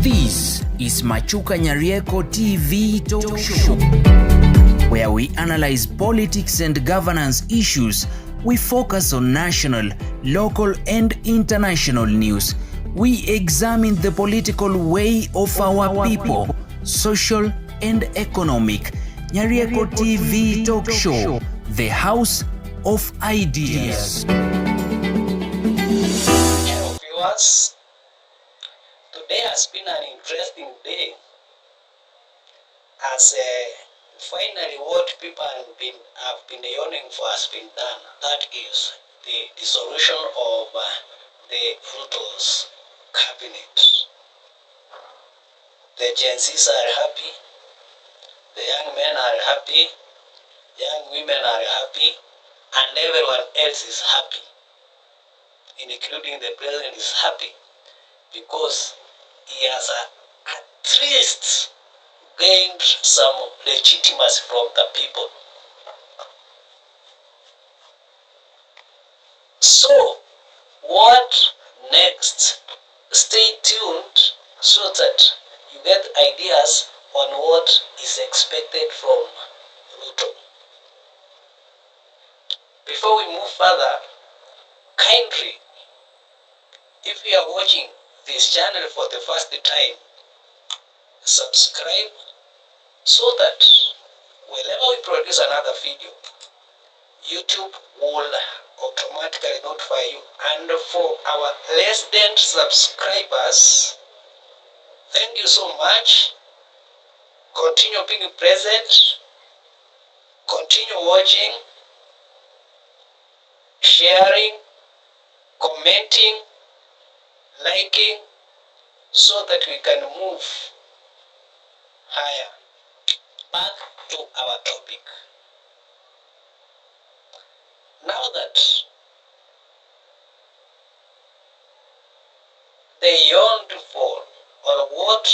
This is Machuka Nyarieko TV Talk Show, where we analyze politics and governance issues. We focus on national, local, and international news. We examine the political way of our people, social and economic. Nyarieko TV Talk Show, the house of ideas. Hello viewers, today has been an interesting day as finally what people have been yearning for has been done. That is the dissolution of the Ruto's cabinet. The Gen Zs are happy, the young men are happy, young women are happy, and everyone else is happy, including the president is happy, because he has at least gained some legitimacy from the people. So, what next? Stay tuned so that you get ideas on what is expected from Ruto. Before we move further, kindly, if you are watching this channel for the first time, subscribe so that whenever we produce another video, YouTube will automatically notify you. And for our resident subscribers, thank you so much. Continue being present, continue watching, sharing, commenting, liking, so that we can move higher. Back to our topic. Now that the yearned for, or what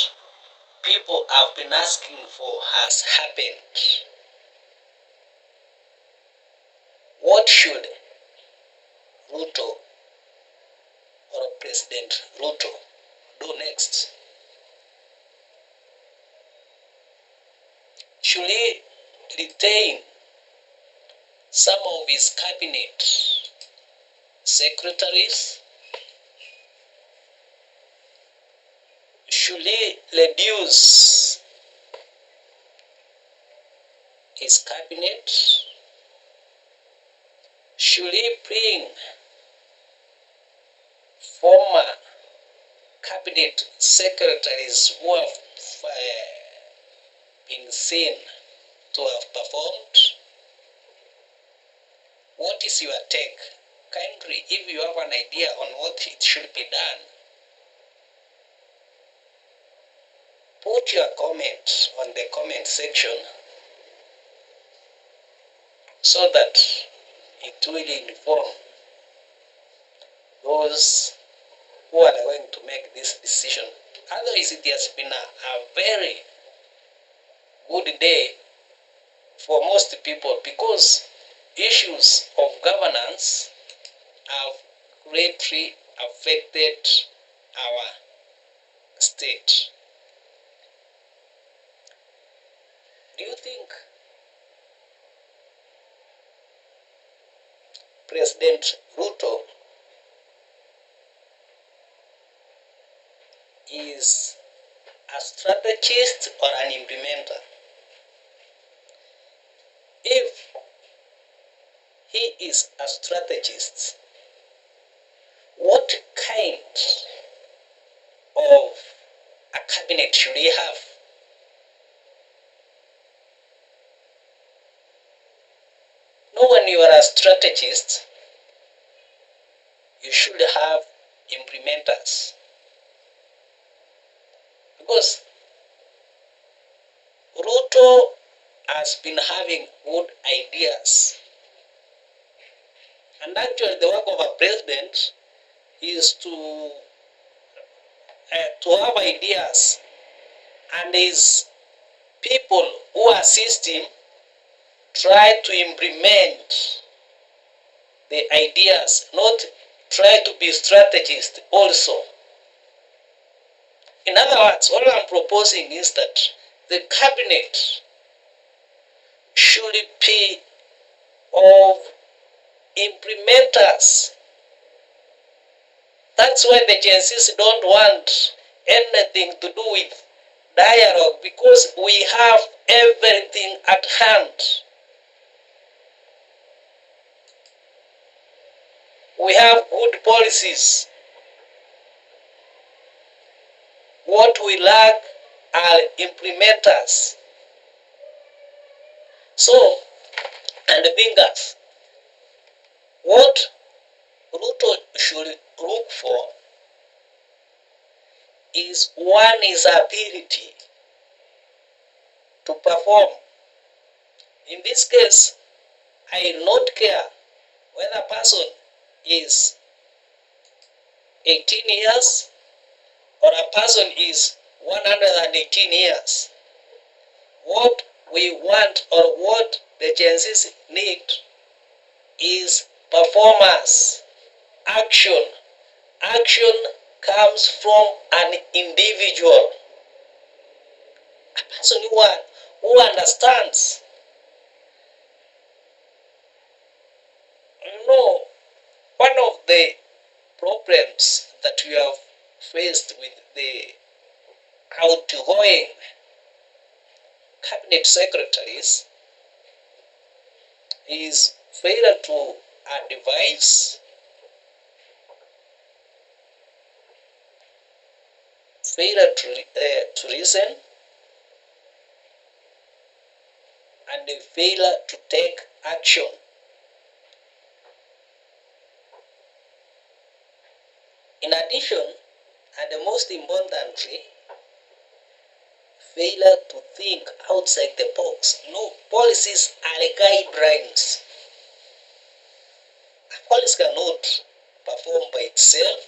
people have been asking for, has happened, what should Ruto or President Ruto do next? Should he retain some of his cabinet secretaries? Should he reduce his cabinet? Should he bring former cabinet secretaries who have been seen to have performed? What is your take? Kindly, if you have an idea on what it should be done, put your comments on the comment section so that it will inform those who are going to make this decision. Otherwise, it has been a very good day for most people, because issues of governance have greatly affected our state. Do you think President Ruto is a strategist or an implementer? If he is a strategist, what kind of a cabinet should he have? No, when you are a strategist, you should have implementers, because Ruto has been having good ideas. And actually the work of a president is to have ideas, and his people who assist him try to implement the ideas, not try to be strategist also. In other words, what I'm proposing is that the cabinet should be of implementers. That's why the Gen Zs don't want anything to do with dialogue, because we have everything at hand. We have good policies. What we lack are implementers. So, and thinkers, what Ruto should look for is one is ability to perform. In this case, I will not care whether a person is 18 years or a person is 118 years. What we want or what the Gen Zs need is performance, action. Action comes from an individual, a person who understands. No, one of the problems that we have faced with the outgoing cabinet secretaries is failure to advise, failure to listen, and a failure to take action. In addition, and the most importantly, failure to think outside the box. No, policies are guidelines. A policy cannot perform by itself.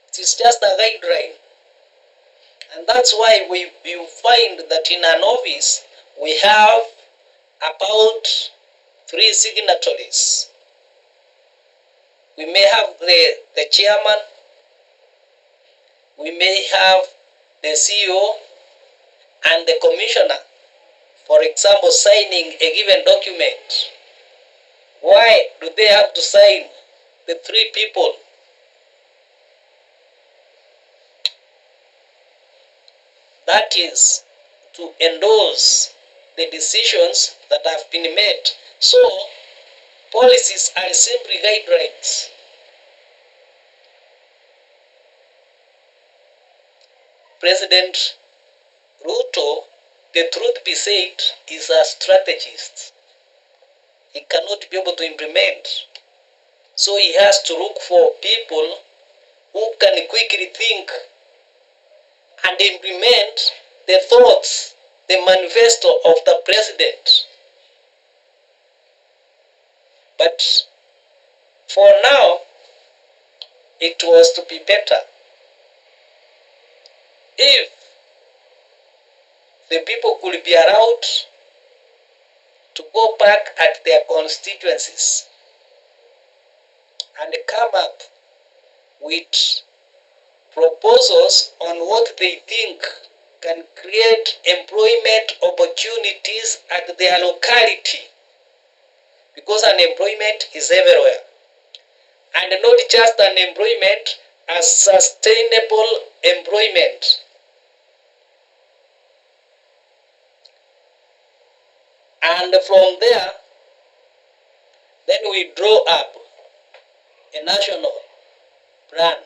It is just a guideline. And that's why you find that in an office we have about 3 signatories. We may have the chairman, we may have the CEO and the commissioner, for example, signing a given document. Why do they have to sign, the 3 people? That is to endorse the decisions that have been made. So, policies are simply guidelines. President Ruto, the truth be said, is a strategist. He cannot be able to implement. So he has to look for people who can quickly think and implement the thoughts, the manifesto of the president. But for now, it was to be better if the people could be allowed to go back at their constituencies and come up with proposals on what they think can create employment opportunities at their locality, because unemployment is everywhere, and not just unemployment, as sustainable employment. And from there, then we draw up a national plan.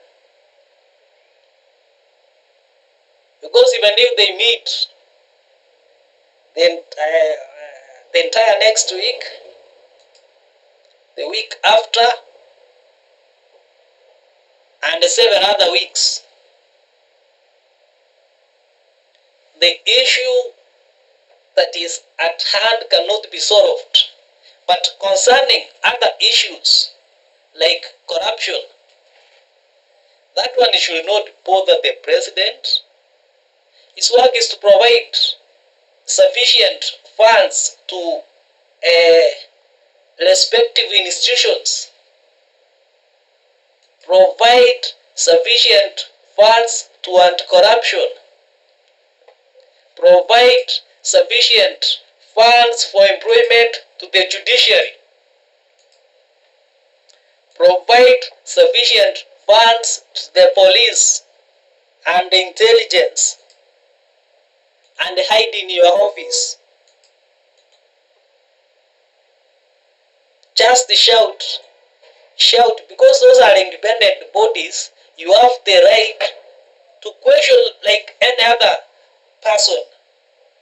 Because even if they meet the entire next week, the week after, and 7 other weeks, the issue that is at hand cannot be solved. But concerning other issues like corruption, that one should not bother the president. His work is to provide sufficient funds to respective institutions, provide sufficient funds to anti-corruption, provide sufficient funds for employment to the judiciary, provide sufficient funds to the police and the intelligence, and hide in your office. Just shout, because those are independent bodies. You have the right to question like any other person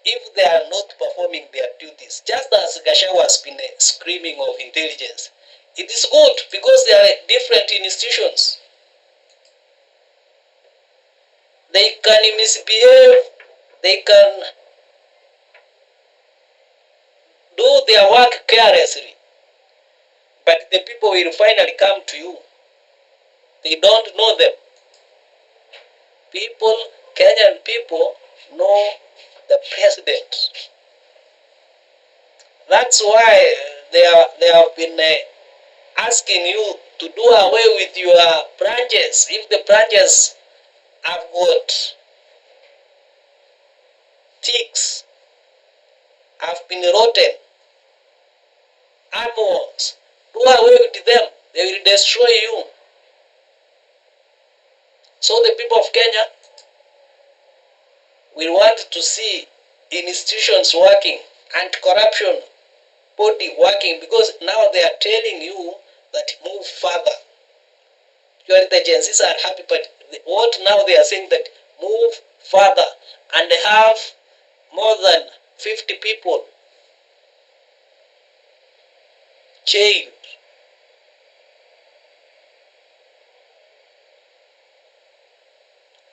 if they are not performing their duties. Just as Gachagua has been screaming of intelligence, it is good because they are different institutions. They can misbehave, they can do their work carelessly, but the people will finally come to you. They don't know them. People, Kenyan people, know the president. That's why they have been asking you to do away with your branches. If the branches have got ticks, have been rotten, animals, do away with them. They will destroy you. So the people of Kenya will want to see institutions working and corruption body working, because now they are telling you that move further. Usually the Gen Zs are happy, but what now they are saying that move further and have more than 50 people jailed.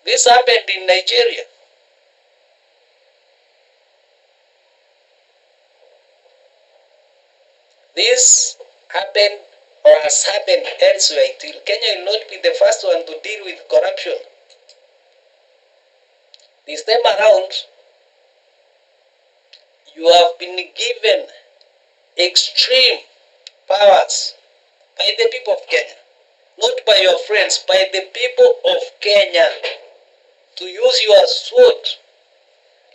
This happened in Nigeria. This happened or has happened elsewhere. Kenya will not be the first one to deal with corruption. This time around, you have been given extreme powers by the people of Kenya, not by your friends, by the people of Kenya, to use your sword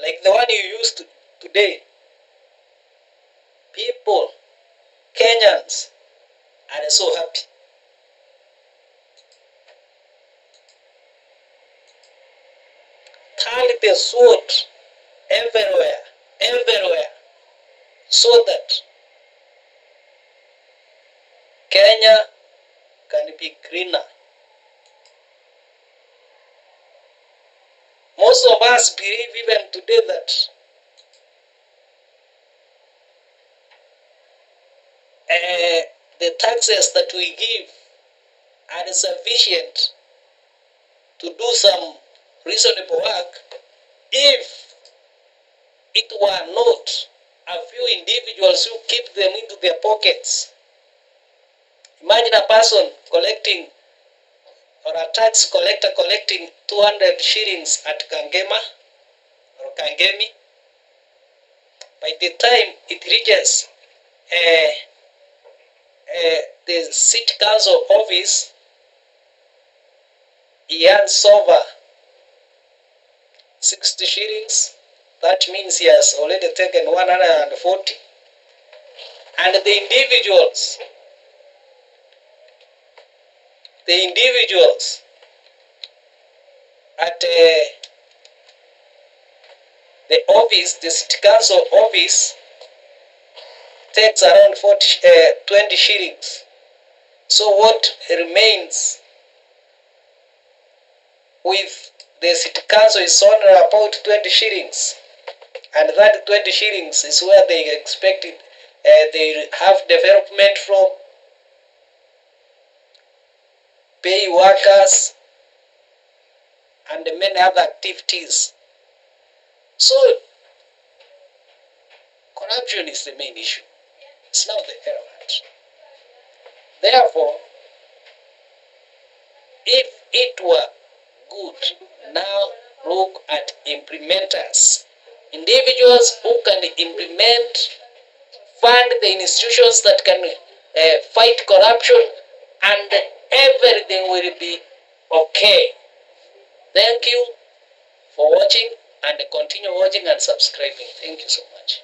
like the one you used today. People, Kenyans, are so happy. Turn the sword everywhere, so that Kenya can be greener. Most of us believe even today that the taxes that we give are sufficient to do some reasonable work if it were not a few individuals who keep them into their pockets. Imagine a person collecting, or a tax collector collecting 200 shillings at Kangema or Kangemi. By the time it reaches the city council office, he earns over 60 shillings. That means he has already taken 140. And the individuals at the office, the city council office, takes around 20 shillings. So what remains with the city council is only about 20 shillings. And that 20 shillings is where they expected they have development from, pay workers, and many other activities. So corruption is the main issue. It's not the element. Therefore, if it were good, now look at implementers. Individuals who can implement, fund the institutions that can fight corruption, and everything will be okay. Thank you for watching, and continue watching and subscribing. Thank you so much.